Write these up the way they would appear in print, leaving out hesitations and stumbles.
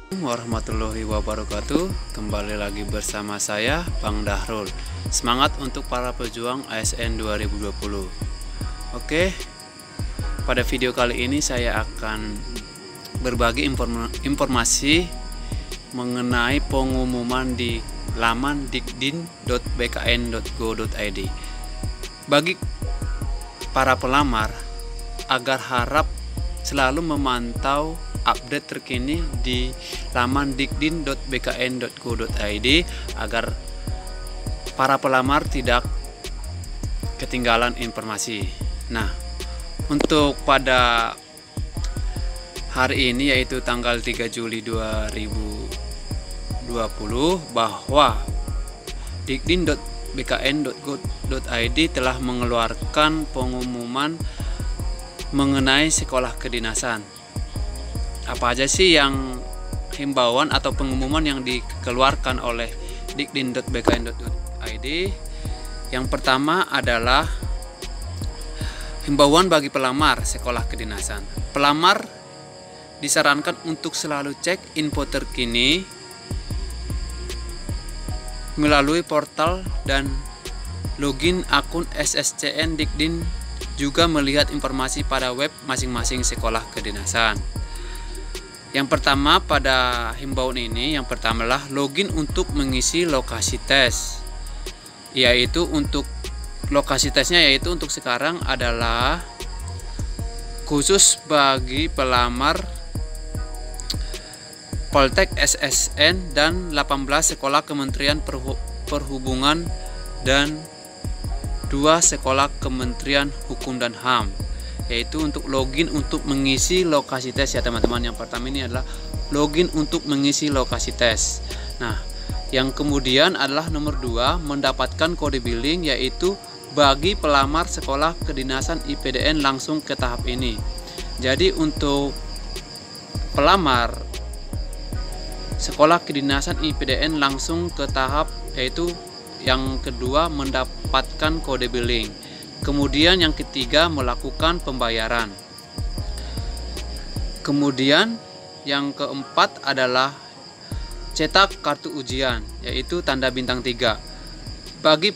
Warahmatullahi wabarakatuh. Kembali lagi bersama saya Bang Dahrul. Semangat untuk para pejuang ASN 2020. Oke, pada video kali ini saya akan berbagi informasi mengenai pengumuman di laman dikdin.bkn.go.id. Bagi para pelamar agar harap selalu memantau update terkini di laman dikdin.bkn.go.id agar para pelamar tidak ketinggalan informasi. Nah, untuk pada hari ini yaitu tanggal 3 Juli 2020 bahwa dikdin.bkn.go.id telah mengeluarkan pengumuman mengenai sekolah kedinasan. Apa aja sih yang himbauan atau pengumuman yang dikeluarkan oleh dikdin.bkn.go.id? Yang pertama adalah himbauan bagi pelamar sekolah kedinasan. Pelamar disarankan untuk selalu cek info terkini melalui portal dan login akun SSCN Dikdin, juga melihat informasi pada web masing-masing sekolah kedinasan. Yang pertama pada himbauan ini, yang pertama adalah login untuk mengisi lokasi tes. Yaitu untuk lokasi tesnya yaitu untuk sekarang adalah khusus bagi pelamar Poltek SSN dan 18 sekolah Kementerian Perhubungan dan 2 sekolah Kementerian Hukum dan HAM. Yaitu untuk login untuk mengisi lokasi tes ya teman-teman. Yang pertama ini adalah login untuk mengisi lokasi tes. Nah, yang kemudian adalah nomor 2, mendapatkan kode billing, yaitu bagi pelamar sekolah kedinasan IPDN langsung ke tahap ini. Jadi untuk pelamar sekolah kedinasan IPDN langsung ke tahap yaitu yang kedua mendapatkan kode billing. Kemudian yang ketiga melakukan pembayaran. Kemudian yang keempat adalah cetak kartu ujian, yaitu tanda bintang 3. Bagi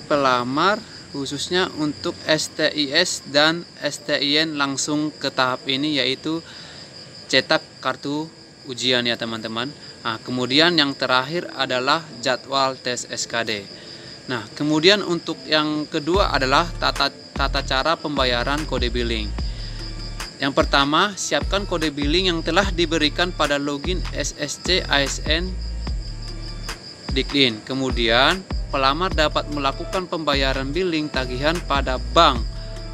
pelamar khususnya untuk STIS dan STIN langsung ke tahap ini, yaitu cetak kartu ujian ya teman-teman. Nah, kemudian yang terakhir adalah jadwal tes SKD. Nah, kemudian untuk yang kedua adalah tata cara pembayaran kode billing. Yang pertama, siapkan kode billing yang telah diberikan pada login SSC ASN Dikdin. Kemudian, pelamar dapat melakukan pembayaran billing tagihan pada bank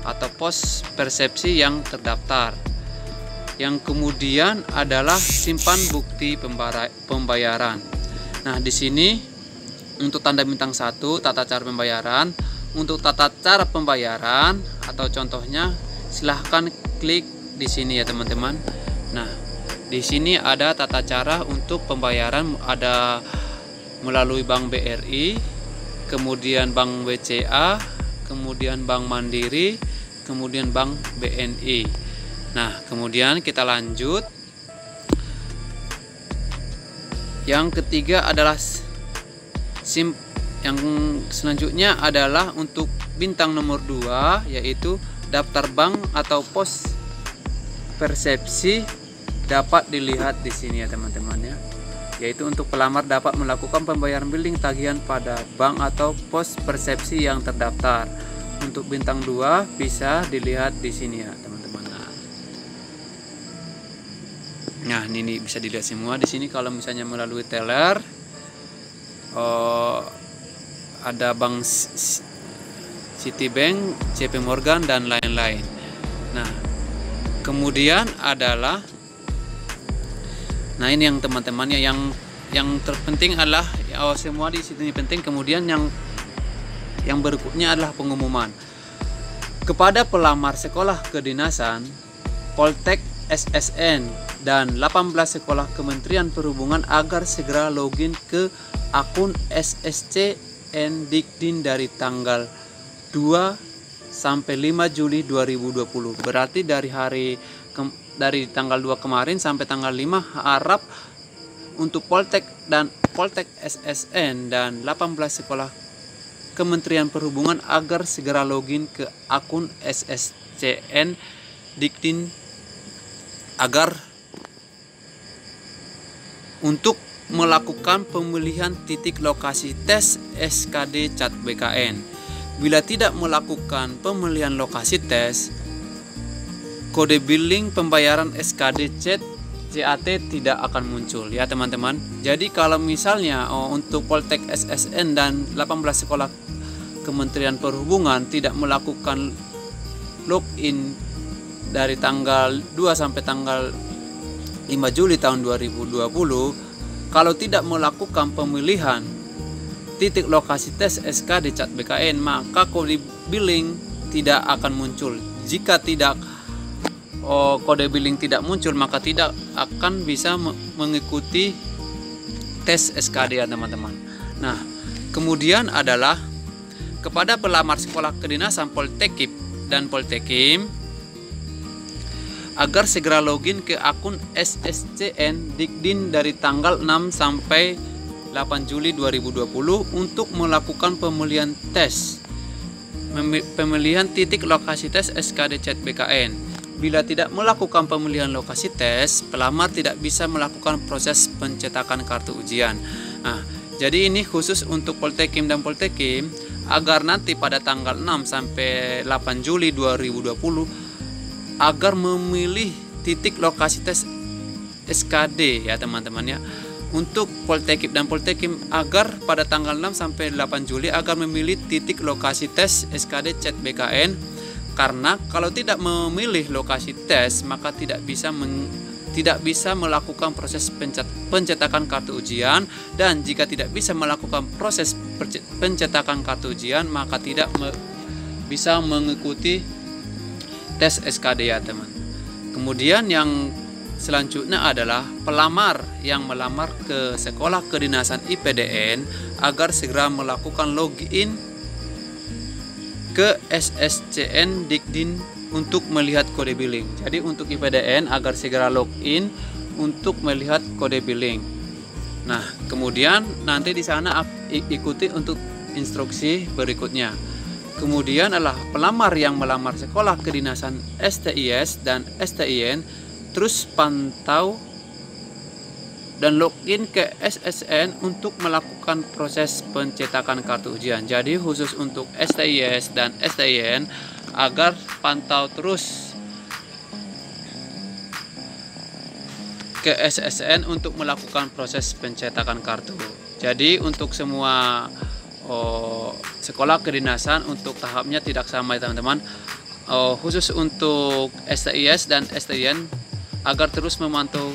atau pos persepsi yang terdaftar. Yang kemudian adalah simpan bukti pembayaran. Nah, di sini untuk tanda bintang 1 tata cara pembayaran. Untuk tata cara pembayaran atau contohnya silahkan klik di sini ya teman-teman. Nah, di sini ada tata cara untuk pembayaran, ada melalui Bank BRI, kemudian Bank BCA, kemudian Bank Mandiri, kemudian Bank BNI. Nah, kemudian kita lanjut. Yang ketiga adalah yang selanjutnya adalah untuk bintang nomor 2, yaitu daftar bank atau pos persepsi dapat dilihat di sini ya teman-teman ya. Yaitu untuk pelamar dapat melakukan pembayaran billing tagihan pada bank atau pos persepsi yang terdaftar. Untuk bintang 2 bisa dilihat di sini ya teman-teman. Nah, ini bisa dilihat semua di sini. Kalau misalnya melalui teller, ada Bank Citibank, JP Morgan dan lain-lain. Nah, kemudian adalah, nah ini yang teman-temannya yang terpenting adalah semua di sini penting. Kemudian yang berikutnya adalah pengumuman kepada pelamar sekolah kedinasan Poltek SSN dan 18 sekolah Kementerian Perhubungan agar segera login ke akun SSCN Dikdin dari tanggal 2 sampai 5 Juli 2020. Berarti dari tanggal 2 kemarin sampai tanggal 5 harap untuk Poltek dan Poltek SSN dan 18 sekolah Kementerian Perhubungan agar segera login ke akun SSCN Dikdin agar untuk melakukan pemilihan titik lokasi tes SKD CAT BKN. Bila tidak melakukan pemilihan lokasi tes, kode billing pembayaran SKD CAT tidak akan muncul ya teman-teman. Jadi kalau misalnya untuk Poltek SSN dan 18 sekolah Kementerian Perhubungan tidak melakukan login dari tanggal 2 sampai tanggal 5 Juli tahun 2020, kalau tidak melakukan pemilihan titik lokasi tes SKD CAT BKN, maka kode billing tidak akan muncul. Jika tidak kode billing tidak muncul, maka tidak akan bisa mengikuti tes SKD ya teman-teman. Nah, kemudian adalah kepada pelamar sekolah kedinasan Poltekip dan Poltekim agar segera login ke akun SSCN Dikdin dari tanggal 6 sampai 8 Juli 2020 untuk melakukan pemilihan titik lokasi tes SKD CAT BKN. Bila tidak melakukan pemilihan lokasi tes, pelamar tidak bisa melakukan proses pencetakan kartu ujian. Nah, jadi ini khusus untuk Poltekim dan Poltekim agar nanti pada tanggal 6 sampai 8 Juli 2020 agar memilih titik lokasi tes SKD ya teman-teman ya. Untuk Poltekip dan Poltekim agar pada tanggal 6 sampai 8 Juli agar memilih titik lokasi tes SKD CAT BKN, karena kalau tidak memilih lokasi tes maka tidak bisa melakukan proses pencetakan kartu ujian, dan jika tidak bisa melakukan proses pencetakan kartu ujian maka tidak bisa mengikuti tes SKD ya teman. Kemudian yang selanjutnya adalah pelamar yang melamar ke sekolah kedinasan IPDN agar segera melakukan login ke SSCN Dikdin untuk melihat kode billing. Jadi untuk IPDN agar segera login untuk melihat kode billing. Nah, kemudian nanti di sana ikuti untuk instruksi berikutnya. Kemudian adalah pelamar yang melamar sekolah kedinasan STIS dan STIN terus pantau dan login ke SSN untuk melakukan proses pencetakan kartu ujian. Jadi khusus untuk STIS dan STIN agar pantau terus ke SSN untuk melakukan proses pencetakan kartu. Jadi untuk semua sekolah kedinasan untuk tahapnya tidak sama ya teman-teman. Khusus untuk STIS dan STIN agar terus memantau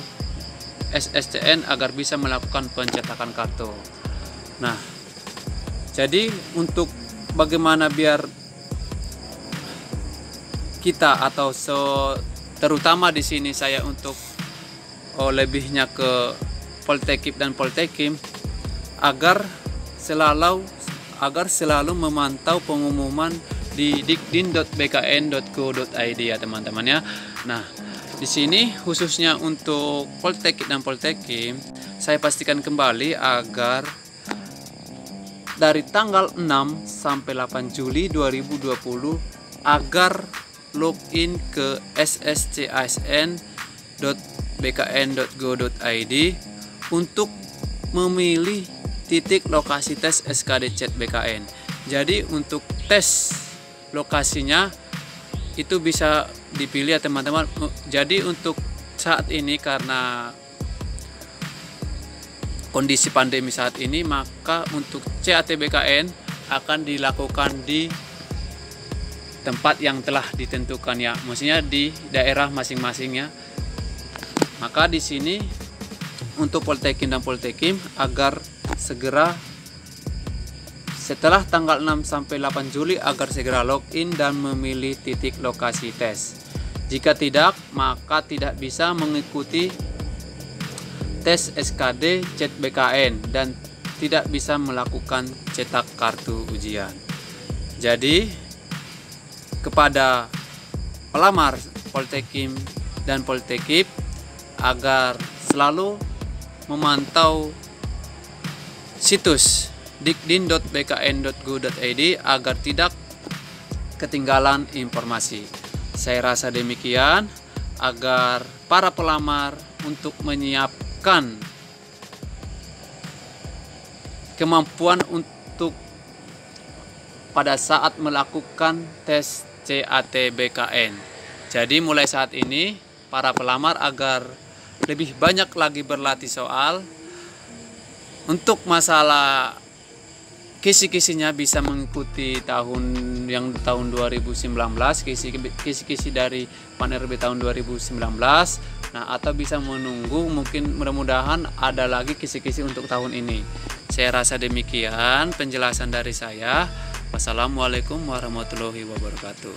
SSCN agar bisa melakukan pencetakan kartu. Nah, jadi untuk bagaimana biar kita atau terutama di sini saya untuk lebihnya ke Poltekip dan Poltekim agar selalu memantau pengumuman di dikdin.bkn.go.id ya teman-teman ya. Nah, di sini khususnya untuk Poltekip dan Poltekim saya pastikan kembali agar dari tanggal 6 sampai 8 Juli 2020 agar login ke sscisn.bkn.go.id untuk memilih titik lokasi tes SKD CAT BKN. Jadi untuk tes lokasinya itu bisa dipilih ya teman-teman. Jadi untuk saat ini karena kondisi pandemi saat ini, maka untuk CAT BKN akan dilakukan di tempat yang telah ditentukan ya, maksudnya di daerah masing-masingnya. Maka di sini untuk Poltekim dan Poltekim agar segera setelah tanggal 6 sampai 8 Juli agar segera login dan memilih titik lokasi tes. Jika tidak, maka tidak bisa mengikuti tes SKD CAT BKN dan tidak bisa melakukan cetak kartu ujian. Jadi kepada pelamar Poltekim dan Poltekip agar selalu memantau situs dikdin.bkn.go.id agar tidak ketinggalan informasi. Saya rasa demikian agar para pelamar untuk menyiapkan kemampuan untuk pada saat melakukan tes CAT BKN. Jadi mulai saat ini para pelamar agar lebih banyak lagi berlatih soal untuk masalah kisi-kisinya bisa mengikuti tahun 2019, kisi-kisi dari PAN-RB tahun 2019. Nah, atau bisa menunggu, mungkin mudah-mudahan ada lagi kisi-kisi untuk tahun ini. Saya rasa demikian penjelasan dari saya. Wassalamualaikum warahmatullahi wabarakatuh.